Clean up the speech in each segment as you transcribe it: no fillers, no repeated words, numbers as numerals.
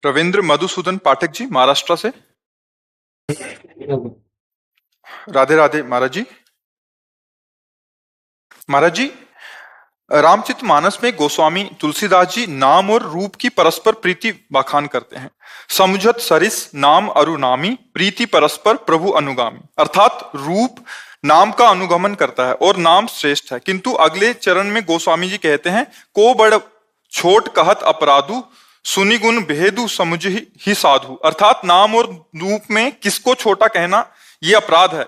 रविंद्र मधुसूदन पाठक जी महाराष्ट्र से। राधे राधे महाराज जी। महाराज जी, रामचरितमानस में गोस्वामी तुलसीदास जी नाम और रूप की परस्पर प्रीति बखान करते हैं। समुझत सरिस नाम अरुनामी, प्रीति परस्पर प्रभु अनुगामी। अर्थात रूप नाम का अनुगमन करता है और नाम श्रेष्ठ है। किंतु अगले चरण में गोस्वामी जी कहते हैं, को बड़ छोट कहत अपराधु, सुनि गुण भेदु समुझ ही साधु। अर्थात नाम और रूप में किसको छोटा कहना ये अपराध है,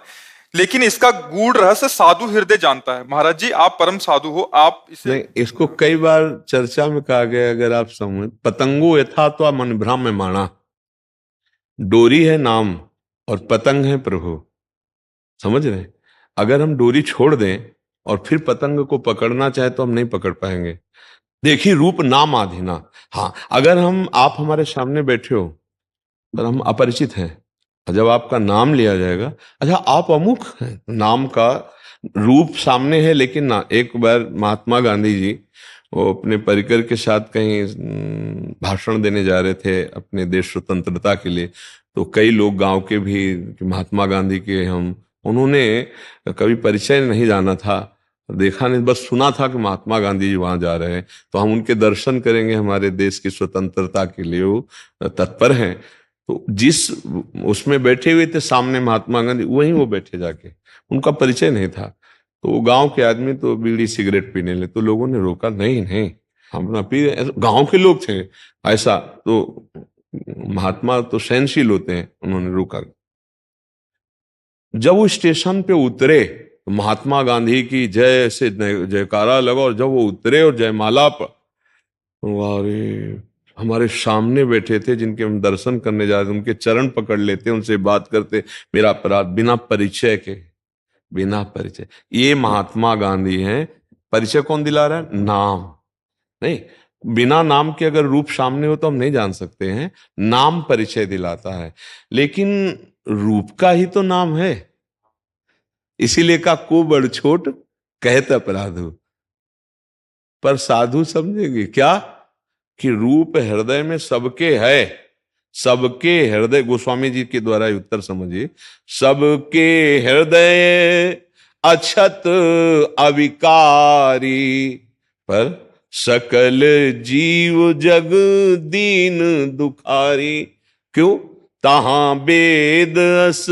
लेकिन इसका गूढ़ रहस्य साधु हृदय जानता है। महाराज जी, आप परम साधु हो, आप इसे नहीं, इसको कई बार चर्चा में कहा गया, अगर आप समझ, पतंगो यथा तो मन भ्राम में माना। डोरी है नाम और पतंग है प्रभु, समझ रहे? अगर हम डोरी छोड़ दें और फिर पतंग को पकड़ना चाहे तो हम नहीं पकड़ पाएंगे। देखिए, रूप नाम आधीना। हाँ, अगर आप हमारे सामने बैठे हो और हम अपरिचित हैं, जब आपका नाम लिया जाएगा, अच्छा आप अमुक हैं, नाम का रूप सामने है लेकिन ना। एक बार महात्मा गांधी जी वो अपने परिकर के साथ कहीं भाषण देने जा रहे थे अपने देश स्वतंत्रता के लिए, तो कई लोग गांव के भी महात्मा गांधी के उन्होंने कभी परिचय नहीं जाना था, देखा नहीं, बस सुना था कि महात्मा गांधी जी वहां जा रहे हैं, तो हम उनके दर्शन करेंगे, हमारे देश की स्वतंत्रता के लिए वो तत्पर हैं। तो जिस उसमें बैठे हुए थे सामने महात्मा गांधी, वहीं वो बैठे जाके, उनका परिचय नहीं था। तो वो गांव के आदमी तो बीड़ी सिगरेट पीने लगे, तो लोगों ने रोका, नहीं नहीं हम ना पी, गांव के लोग थे ऐसा। तो महात्मा तो सहनशील होते हैं, उन्होंने रोका। जब वो स्टेशन पे उतरे तो महात्मा गांधी की जय से जयकारा लगा, और जब वो उतरे और जयमाला पर, अरे हमारे सामने बैठे थे जिनके हम दर्शन करने जा रहे थे, उनके चरण पकड़ लेते, उनसे बात करते, मेरा अपराध, बिना परिचय के, बिना परिचय। ये महात्मा गांधी हैं। परिचय कौन दिला रहा है? नाम। नहीं, बिना नाम के अगर रूप सामने हो तो हम नहीं जान सकते हैं, नाम परिचय दिलाता है। लेकिन रूप का ही तो नाम है, इसीलिए का को बड़ छोट कहत अपराधु। पर साधु समझेंगे क्या कि रूप हृदय में सबके है, सबके हृदय, गोस्वामी जी के द्वारा उत्तर समझिए, सबके हृदय अछत अविकारी, पर सकल जीव जग दीन दुखारी। क्यों? तहां वेद अस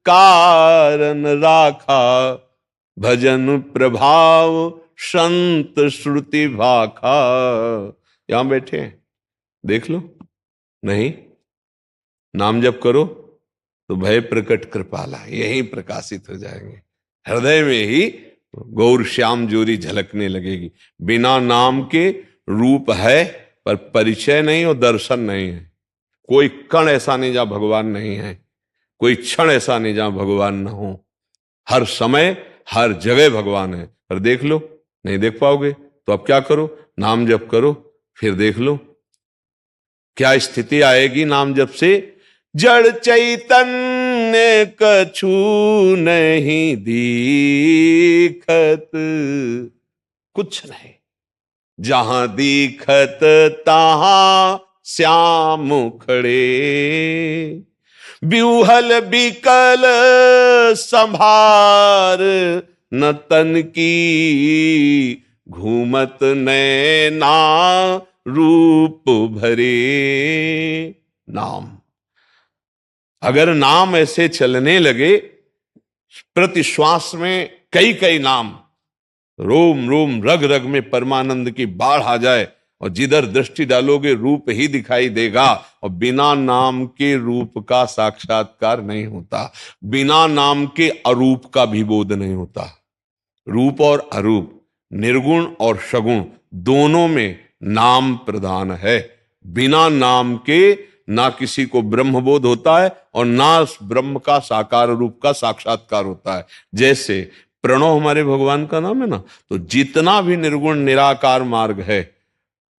कारण राखा, भजन प्रभाव संत श्रुति भाखा। यहां बैठे हैं, देख लो। नहीं, नाम जप करो तो भय प्रकट कृपाला, यही प्रकाशित हो जाएंगे, हृदय में ही गौर श्याम जोरी झलकने लगेगी। बिना नाम के रूप है पर परिचय नहीं और दर्शन नहीं है। कोई कण ऐसा नहीं जहां भगवान नहीं है, कोई क्षण ऐसा नहीं जहां भगवान ना हो। हर समय हर जगह भगवान है, पर देख लो, नहीं देख पाओगे तो अब क्या करो? नाम जप करो, फिर देख लो क्या स्थिति आएगी नाम जप से। जड़ चैतन्य कछु नहीं दीखत, कुछ नहीं, जहां दीखत तहां श्याम खड़े। ब्यूहल बिकल संभार न तन की, घूमत नैना रूप भरे। नाम, अगर नाम ऐसे चलने लगे, प्रति श्वास में कई कई नाम, रोम रोम रग रग में परमानंद की बाढ़ आ जाए, और जिधर दृष्टि डालोगे रूप ही दिखाई देगा। और बिना नाम के रूप का साक्षात्कार नहीं होता, बिना नाम के अरूप का भी बोध नहीं होता। रूप और अरूप, निर्गुण और सगुण, दोनों में नाम प्रधान है। बिना नाम के ना किसी को ब्रह्मबोध होता है और ना ब्रह्म का साकार रूप का साक्षात्कार होता है। जैसे प्रणव हमारे भगवान का नाम है ना, तो जितना भी निर्गुण निराकार मार्ग है,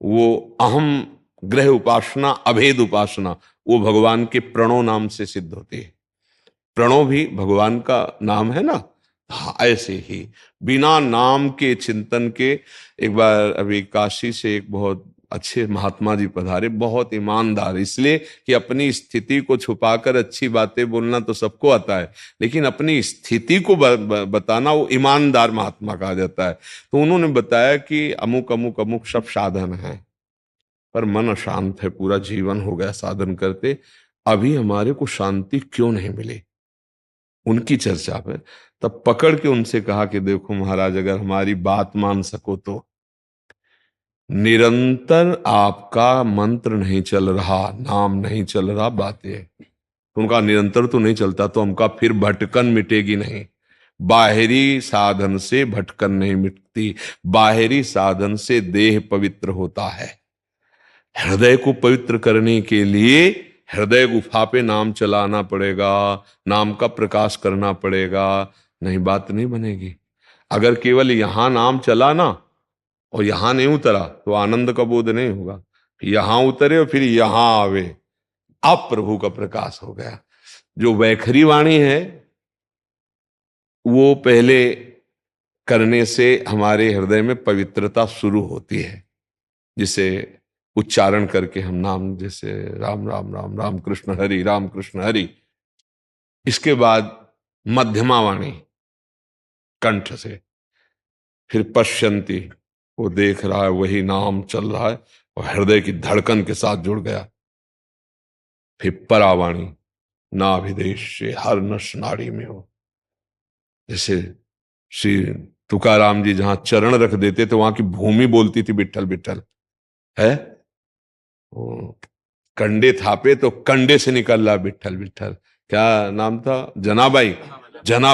वो अहम ग्रह उपासना, अभेद उपासना, वो भगवान के प्रणव नाम से सिद्ध होती है। प्रणव भी भगवान का नाम है ना। हाँ, ऐसे ही बिना नाम के चिंतन के, एक बार अभी काशी से एक बहुत अच्छे महात्मा जी पधारे, बहुत ईमानदार, इसलिए कि अपनी स्थिति को छुपाकर अच्छी बातें बोलना तो सबको आता है, लेकिन अपनी स्थिति को बताना वो ईमानदार महात्मा कहा जाता है। तो उन्होंने बताया कि अमुक अमुक अमुक सब साधन है, पर मन अशांत है, पूरा जीवन हो गया साधन करते, अभी हमारे को शांति क्यों नहीं मिली। उनकी चर्चा पे तब पकड़ के उनसे कहा कि देखो महाराज, अगर हमारी बात मान सको तो निरंतर आपका मंत्र नहीं चल रहा, नाम नहीं चल रहा, बातें, तो उनका निरंतर तो नहीं चलता तो हमका फिर भटकन मिटेगी नहीं। बाहरी साधन से भटकन नहीं मिटती, बाहरी साधन से देह पवित्र होता है। हृदय को पवित्र करने के लिए हृदय गुफा पे नाम चलाना पड़ेगा, नाम का प्रकाश करना पड़ेगा, नहीं बात नहीं बनेगी। अगर केवल यहां नाम चला ना और यहां नहीं उतरा तो आनंद का बोध नहीं होगा। यहां उतरे और फिर यहां आवे, अब प्रभु का प्रकाश हो गया। जो वैखरी वाणी है वो पहले करने से हमारे हृदय में पवित्रता शुरू होती है, जिसे उच्चारण करके हम नाम, जैसे राम राम राम राम कृष्ण हरि, राम कृष्ण हरि। इसके बाद मध्यमा वाणी कंठ से, फिर पश्यंती, वो देख रहा है, वही नाम चल रहा है और हृदय की धड़कन के साथ जुड़ गया। फिर परावाणी, नाभिदेश से हर नस नाड़ी में हो। जैसे श्री तुकाराम जी जहां चरण रख देते थे वहां की भूमि बोलती थी विठ्ठल विठ्ठल है। वो कंडे थापे तो कंडे से निकल रहा विठ्ठल विठ्ठल। क्या नाम था? जनाबाई, जना